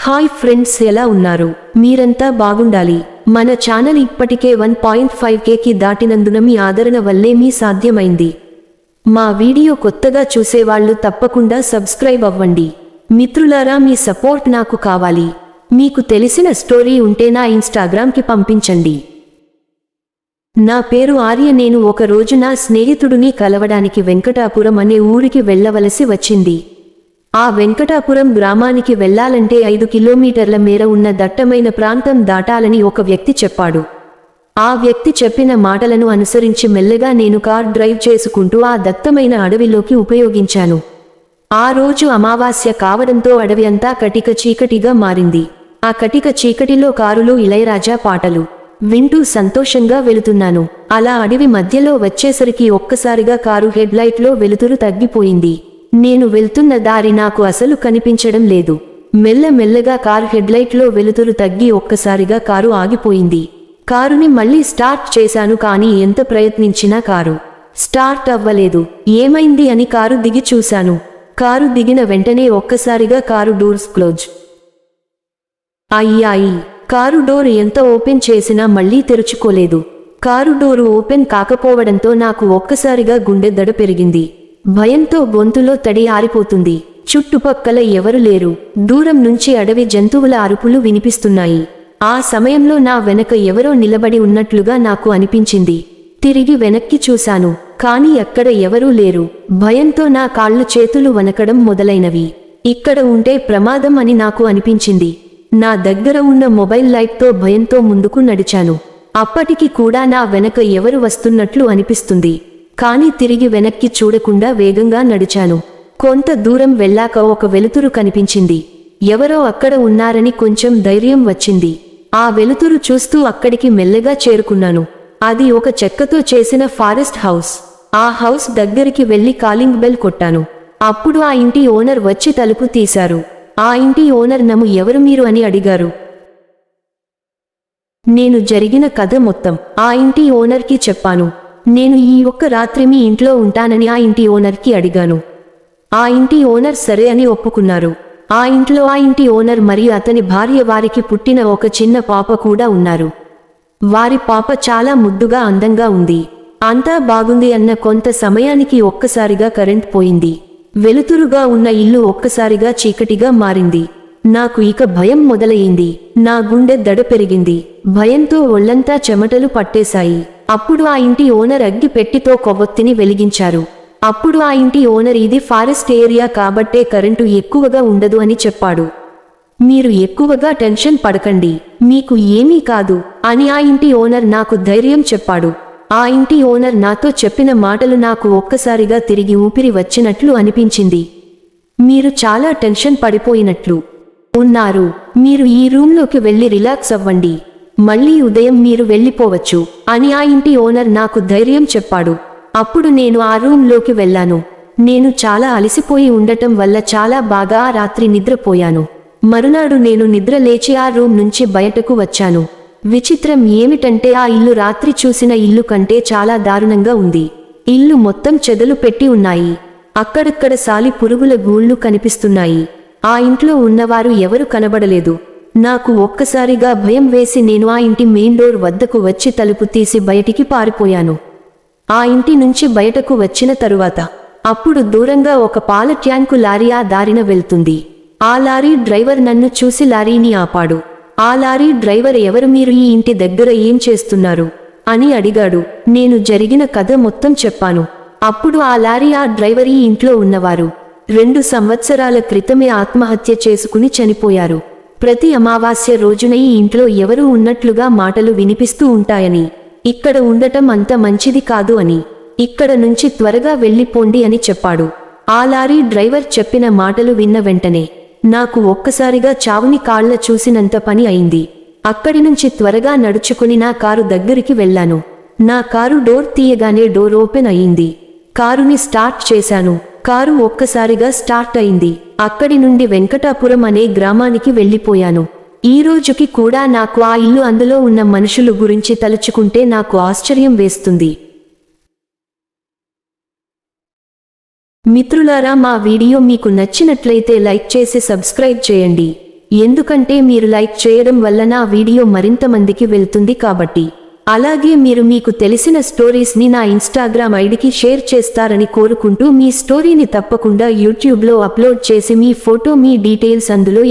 Hi friends, ఎలా ఉన్నారు? మీరంతా బాగుండాలి. మన ఛానల్ ఇప్పటికే 1.5Kకి దాటినందున మీ ఆదరణ వల్లే మీ సాధ్యమైంది. మా వీడియో కొత్తగా చూసేవాళ్లు తప్పకుండా సబ్స్క్రైబ్ అవ్వండి. మిత్రులారా, మీ సపోర్ట్ నాకు కావాలి. మీకు తెలిసిన స్టోరీ ఉంటే నా ఇన్స్టాగ్రామ్కి పంపించండి. నా పేరు ఆర్య. నేను ఒక రోజు నా స్నేహితుడిని కలవడానికి వెంకటాపురం అనే ఊరికి వెళ్ళవలసి వచ్చింది. ఆ వెంకటాపురం గ్రామానికి వెళ్లాలంటే 5 కిలోమీటర్ల మేర ఉన్న దట్టమైన ప్రాంతం దాటాలని ఒక వ్యక్తి చెప్పాడు. ఆ వ్యక్తి చెప్పిన మాటలను అనుసరించి మెల్లగా నేను కార్ డ్రైవ్ చేసుకుంటూ ఆ దట్టమైన అడవిలోకి ఉపయోగించాను. ఆ రోజు అమావాస్య కావడంతో అడవి అంతా కటిక చీకటిగా మారింది. ఆ కటిక చీకటిలో కారులో ఇళయరాజా పాటలు వింటూ సంతోషంగా వెళుతున్నాను. అలా అడవి మధ్యలో వచ్చేసరికి ఒక్కసారిగా కారు హెడ్ లైట్లో వెలుతురు తగ్గిపోయింది. నేను వెళ్తున్న దారి నాకు అసలు కనిపించడం లేదు. మెల్లమెల్లగా కారు హెడ్లైట్లో వెలుతురు తగ్గి ఒక్కసారిగా కారు ఆగిపోయింది. కారుని మళ్లీ స్టార్ట్ చేశాను, కానీ ఎంత ప్రయత్నించినా కారు స్టార్ట్ అవ్వలేదు. ఏమైంది అని కారు దిగి చూశాను. కారు దిగిన వెంటనే ఒక్కసారిగా కారు డోర్స్ క్లోజ్ అయ్యాయి. కారు డోర్ ఎంత ఓపెన్ చేసినా మళ్లీ తెరుచుకోలేదు. కారు డోరు ఓపెన్ కాకపోవడంతో నాకు ఒక్కసారిగా గుండె దడ పెరిగింది. భయంతో గొంతులో తడి ఆరిపోతుంది. చుట్టుపక్కల ఎవరు లేరు. దూరం నుంచి అడవి జంతువుల అరుపులు వినిపిస్తున్నాయి. ఆ సమయంలో నా వెనక ఎవరో నిలబడి ఉన్నట్లుగా నాకు అనిపించింది. తిరిగి వెనక్కి చూశాను, కానీ అక్కడ ఎవరూ లేరు. భయంతో నా కాళ్ళు చేతులు వణకడం మొదలైనవి. ఇక్కడ ఉంటే ప్రమాదం అని నాకు అనిపించింది. నా దగ్గర ఉన్న మొబైల్ లైట్తో భయంతో ముందుకు నడిచాను. అప్పటికి కూడా నా వెనక ఎవరు వస్తున్నట్లు అనిపిస్తుంది, కానీ తిరిగి వెనక్కి చూడకుండా వేగంగా నడిచాను. కొంత దూరం వెళ్ళాక ఒక వెలుతురు కనిపించింది. ఎవరో అక్కడ ఉన్నారని కొంచెం ధైర్యం వచ్చింది. ఆ వెలుతురు చూస్తూ అక్కడికి మెల్లగా చేరుకున్నాను. అది ఒక చెక్కతో చేసిన ఫారెస్ట్ హౌస్. ఆ హౌస్ దగ్గరికి వెళ్లి కాలింగ్ బెల్ కొట్టాను. అప్పుడు ఆ ఇంటి ఓనర్ వచ్చి తలుపు తీశారు. ఆ ఇంటి ఓనర్ నమ్ము ఎవరు మీరు అని అడిగారు. నేను జరిగిన కథ మొత్తం ఆ ఇంటి ఓనర్కి చెప్పాను. నేను ఈ ఒక్క రాత్రి మీ ఇంట్లో ఉంటానని ఆ ఇంటి ఓనర్కి అడిగాను. ఆ ఇంటి ఓనర్ సరే అని ఒప్పుకున్నారు. ఆ ఇంట్లో ఆ ఇంటి ఓనర్ మరియు అతని భార్య, వారికి పుట్టిన ఒక చిన్న పాప కూడా ఉన్నారు. వారి పాప చాలా ముద్దుగా అందంగా ఉంది. అంతా బాగుంది అన్న కొంత సమయానికి ఒక్కసారిగా కరెంట్ పోయింది. వెలుతురుగా ఉన్న ఇల్లు ఒక్కసారిగా చీకటిగా మారింది. నాకు ఇక భయం మొదలయ్యింది. నా గుండె దడ పెరిగింది. భయంతో ఒళ్లంతా చెమటలు పట్టేశాయి. అప్పుడు ఆ ఇంటి ఓనర్ అగ్గి పెట్టితో కొవ్వొత్తిని వెలిగించారు. అప్పుడు ఆ ఇంటి ఓనర్, ఇది ఫారెస్ట్ ఏరియా కాబట్టే కరెంటు ఎక్కువగా ఉండదు అని చెప్పాడు. మీరు ఎక్కువగా టెన్షన్ పడకండి, మీకు ఏమీ కాదు అని ఆ ఇంటి ఓనర్ నాకు ధైర్యం చెప్పాడు. ఆ ఇంటి ఓనర్ నాతో చెప్పిన మాటలు నాకు ఒక్కసారిగా తిరిగి ఊపిరి వచ్చినట్లు అనిపించింది. మీరు చాలా టెన్షన్ పడిపోయినట్లు ఉన్నారు. మీరు ఈ రూమ్లోకి వెళ్లి రిలాక్స్ అవ్వండి. మళ్లీ ఉదయం మీరు వెళ్ళిపోవచ్చు అని ఆ ఇంటి ఓనర్ నాకు ధైర్యం చెప్పాడు. అప్పుడు నేను ఆ రూమ్లోకి వెళ్ళాను. నేను చాలా అలసిపోయి ఉండటం వల్ల చాలా బాగా ఆ రాత్రి నిద్రపోయాను. మరునాడు నేను నిద్ర లేచి ఆ రూమ్ నుంచి బయటకు వచ్చాను. విచిత్రం ఏమిటంటే ఆ ఇల్లు రాత్రి చూసిన ఇల్లు కంటే చాలా దారుణంగా ఉంది. ఇల్లు మొత్తం చెదలు పెట్టి ఉన్నాయి. అక్కడక్కడ సాలి పురుగుల గూళ్లు కనిపిస్తున్నాయి. ఆ ఇంట్లో ఉన్నవారు ఎవరు కనబడలేదు. నాకు ఒక్కసారిగా భయం వేసి నేను ఆ ఇంటి మెయిన్ డోర్ వద్దకు వచ్చి తలుపు తీసి బయటికి పారిపోయాను. ఆ ఇంటి నుంచి బయటకు వచ్చిన తరువాత అప్పుడు దూరంగా ఒక పాల ట్యాంకు లారీ ఆ దారిన వెళ్తుంది. ఆ లారీ డ్రైవర్ నన్ను చూసి లారీని ఆపాడు. ఆ లారీ డ్రైవర్, ఎవరు మీరు ఈ ఇంటి దగ్గర ఏం చేస్తున్నారు అని అడిగాడు. నేను జరిగిన కథ మొత్తం చెప్పాను. అప్పుడు ఆ లారీ ఆ డ్రైవర్ ఈ ఇంట్లో ఉన్నవారు 2 సంవత్సరాల క్రితమే ఆత్మహత్య చేసుకుని చనిపోయారు. ప్రతి అమావాస్య రోజున ఈ ఇంట్లో ఎవరూ ఉన్నట్లుగా మాటలు వినిపిస్తూ ఉంటాయని, ఇక్కడ ఉండటం అంత మంచిది కాదు అని, ఇక్కడ నుంచి త్వరగా వెళ్ళిపోండి అని చెప్పాడు. ఆ లారీ డ్రైవర్ చెప్పిన మాటలు విన్న వెంటనే నాకు ఒక్కసారిగా చావుని కాళ్ల చూసినంత పని అయింది. అక్కడి నుంచి త్వరగా నడుచుకుని నా కారు దగ్గరికి వెళ్ళాను. నా కారు డోర్ తీయగానే డోర్ ఓపెన్ అయ్యింది. కారుని స్టార్ట్ చేశాను. కారు ఒక్కసారిగా స్టార్ట్ అయింది. అక్కడి నుండి వెంకటాపురం అనే గ్రామానికి వెళ్ళిపోయాను. ఈ రోజుకి కూడా నాకు ఆ ఇల్లు, అందులో ఉన్న మనుషులు గురించి తలుచుకుంటే నాకు ఆశ్చర్యం వేస్తుంది. మిత్రులారా, మా వీడియో మీకు నచ్చినట్లయితే లైక్ చేసి సబ్స్క్రైబ్ చేయండి. ఎందుకంటే మీరు లైక్ చేయడం వల్ల నా వీడియో మరింత మందికి వెళ్తుంది కాబట్టి. అలాగే మీరు మీకు తెలిసిన స్టోరీస్ని నా ఇన్స్టాగ్రామ్ ఐడికి షేర్ చేస్తారని కోరుకుంటూ మీ స్టోరీని తప్పకుండా యూట్యూబ్లో అప్లోడ్ చేసి మీ ఫోటో మీ డీటెయిల్స్ అందులో